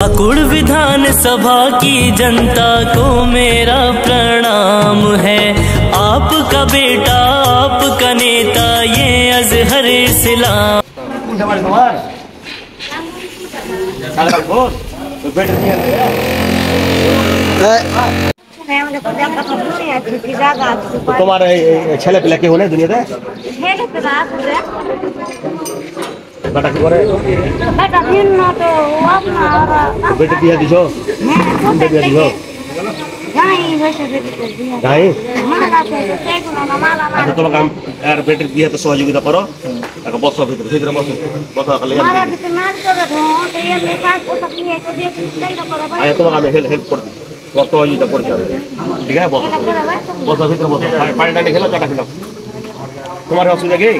पाकुड़ विधान सभा की जनता को मेरा प्रणाम है। आपका बेटा आपका नेता ये अजहर इस्लाम। তোমার ছেলে পেলে কেউ নেই দুনিয়াতে? বেটা কি করে? বেটা বিয়ে দিছো? বিয়ে দিছো? আচ্ছা তোমাকে আর বেটির বিয়েতে সহযোগিতা করো। বছর ভিতরে ভিতরে বছর কথা খালি তোমাকে আমি হেল্প করছি, সহযোগিতা করছি আমি। ঠিক আছে বছর ভিতরে বছর পানি টানি খেলো, চাটা খেলাম। তোমার অসুবিধা কি?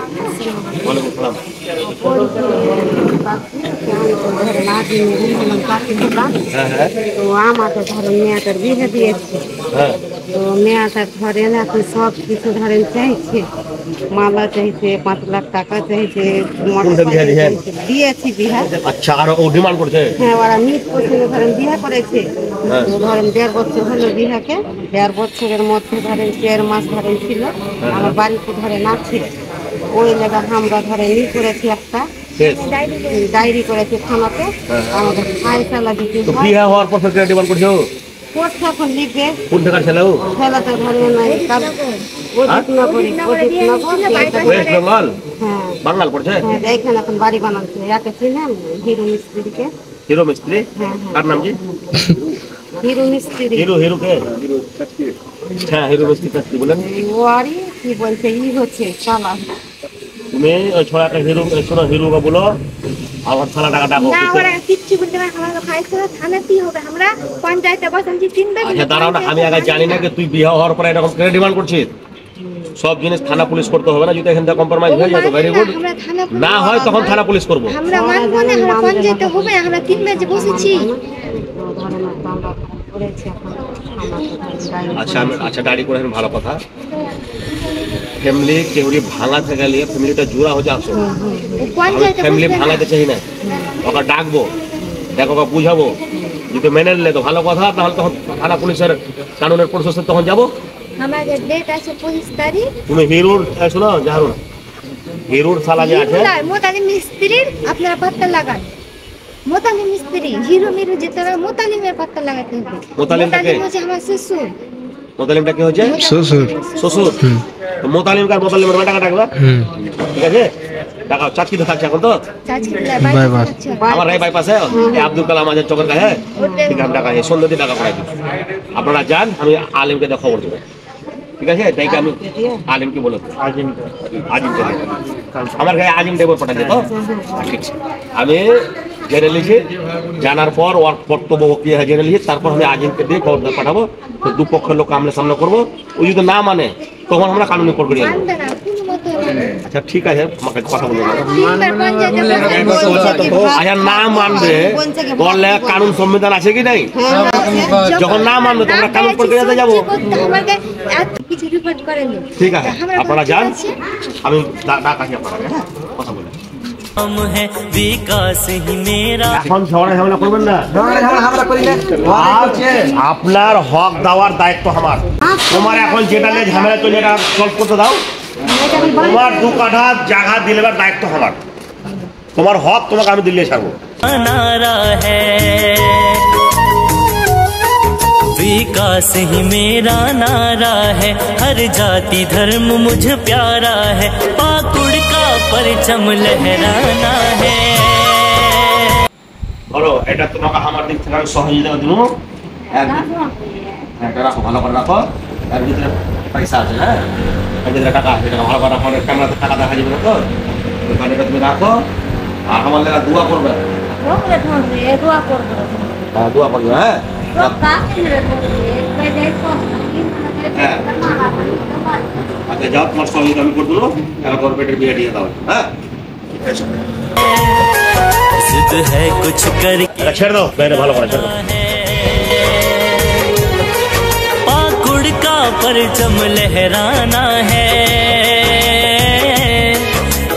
ওয়ালাইকুম সালাম। তো আমাকে ধরেন মেয়েটার বিয়ে দিয়েছে, তো মেয়েটার ধরেন এখন সব কিছু ধরেন চাইছে, মালা চাইছে, 5 লাখ টাকা চাইছে, দিয়েছি বিয়ে। আচ্ছা আর ও ডিমান্ড করছে? হ্যাঁ ওরা মিট করছে, ধরেন বিয়ে করেছে, ধরেন 1.5 বছর হলো বিয়েকে। 1.5 বছরের মধ্যে ধরেন 4 মাস ধরেন ছিল আমার বাড়িতে ধরেন আছে। ওই জায়গা আমরা ধরেন ই করেছি, একটা ডায়েরি করেছি থানাতে, আমাদের ফাইসালা দিতে হয়। বিয়ে হওয়ার পর থেকে ডিমান্ড করছো? কোর্ট এখন লিখবে। কোন টাকার ছেলেও? ছেলেটা ধরেন ওয়েস্ট বেঙ্গল? হ্যাঁ বাঙাল পড়ছে। হ্যাঁ এইখানে এখন বাড়ি বানাচ্ছে। একে চিনেন? হিরো মিস্ত্রিকে। হিরো মিস্ত্রি? কার নাম কি? হিরো মিস্ত্রি। হিরো হিরো কে? হ্যাঁ হিরো মিস্ত্রি কাজ বলেন। ওয়ারি কি বলছে ই হচ্ছে চালা। তুমি ওই ছড়াটা হিরো শোনো, হিরোকে বলো আমার সালা টাকা ডাকো। না ওরা কিচ্ছু বলতে না, আমরা ফাইসালা থানাতেই হবে, আমরা পঞ্চায়েতে বসাচ্ছি 3 বার। আচ্ছা দাঁড়াও না, আমি আগে জানি না যে তুই বিয়ে হওয়ার পরে এরকম করে ডিমান্ড করছিস। সব জিনিস থানা পুলিশ করতে হবে না, যদি এখান থেকে কম্প্রোমাইজ হয়ে যায় তো ভেরি গুড, না হয় তখন থানা পুলিশ করবো। আমরা মানবো না, আমরা পঞ্চায়েতে হবে, আমরা 3 বার যে বসেছি। আচ্ছা আচ্ছা ডায়েরি করে ভালো কথা। ফ্যামিলি কেউরি ভাঙাতে গেলে ফ্যামিলিটা জোড়া হয়ে আসো। ফ্যামিলি ভাঙাতে চাই না, ওকে ডাকবো, দেখো ওকে বুঝাবো, যদি মেনে নিলে তো ভালো কথা, তাহলে তখন থানা পুলিশের কানুনের প্রসেসে তখন যাবো। আমাদের ডেট আছে 25 তারিখ। তুমি হিরোর শোনো জাহারুন, হিরোর সালা যে আছে মোতালিম মিস্ত্রির আপনারা পাত্তা লাগান। মোতালিম মিস্ত্রি হিরো মিরু যেতে মোতালিমের পাত্তা লাগাতে হবে। মোতালিম হচ্ছে আমার শ্বশুর। মোতালিমটা কি হচ্ছে? শ্বশুর। শ্বশুর তো মোতালিম কার? মোতালিমের টাকা ডাকবা, ঠিক আছে? টাকা চাচকি তো থাকছে এখন তো আমার রায় বাইপাসে আব্দুল কালাম আজাদ চকের কাছে, ঠিক আছে? টাকা সন্ধ্যা দিয়ে টাকা করাই দিই। আপনারা যান, আমি আলিমকে খবর দেবো, ঠিক আছে? তাই আমি আলিমকে বলে আজিমকে আমার গায়ে আজিম দেবো পাঠাই দেবো, ঠিক আছে? আমি জেনে লিখি, জানার পর ওর কর্তব্য কি হয় জেনে লিখি, তারপর আমি আজিমকে দিয়ে খবর পাঠাবো। তো দুপক্ষের লোক আমলে সামনে করবো, ওই যদি না মানে তখন আমরা কানুনি প্রক্রিয়া নেবো। আচ্ছা ঠিক আছে, আমাকে কথা বলবো। আচ্ছা না মানবে বললে কানুন সংবিধান আছে কি নাই? যখন না মানবে তোমরা কানুন প্রক্রিয়াতে যাবো। ঠিক আছে আপনারা যান, আমি ডাকাছি আপনারা, কথা বলে विकास ही मेरा। এখন ঝগড়া ঝামেলা করবেন না, আপনার হক দেওয়ার দায়িত্ব আমার। তোমার এখন যেটা নিয়ে ঝামেলা চলে এটা সলভ করতে দাও। তোমার 2 কাঠা জায়গা দিলেবার দায়িত্ব আমার। তোমার হক তোমাকে আমি দিল্লি ছাড়বো। नारा है विकास ही मेरा नारा है, हर जाति धर्म मुझे प्यारा है, पाकुड़ का परचम लहराना है। বলো এটা তোমাকে আমার দিক থেকে আমি সহযোগিতা দিব। এটা রাখো, ভালো করে রাখো। এর ভিতরে পয়সা আছে, হ্যাঁ এর ভিতরে টাকা আছে, এটা ভালো করে রাখো। ক্যামেরাতে টাকা দেখা যাবে না তো, ওখানে এটা তুমি রাখো। আর আমার লাগা দোয়া করবে। হ্যাঁ দোয়া করবে, হ্যাঁ আচ্ছা যাও, তোমার সহযোগিতা আমি করে দেবো। এরপর পেটের বিয়ে দিয়ে দাও, হ্যাঁ जिद है कुछ कर ছেড়ে দাও, বাইরে ভালো করে ছেড়ে দাও। पाकुड़ का परचम लहराना है,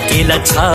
किला छा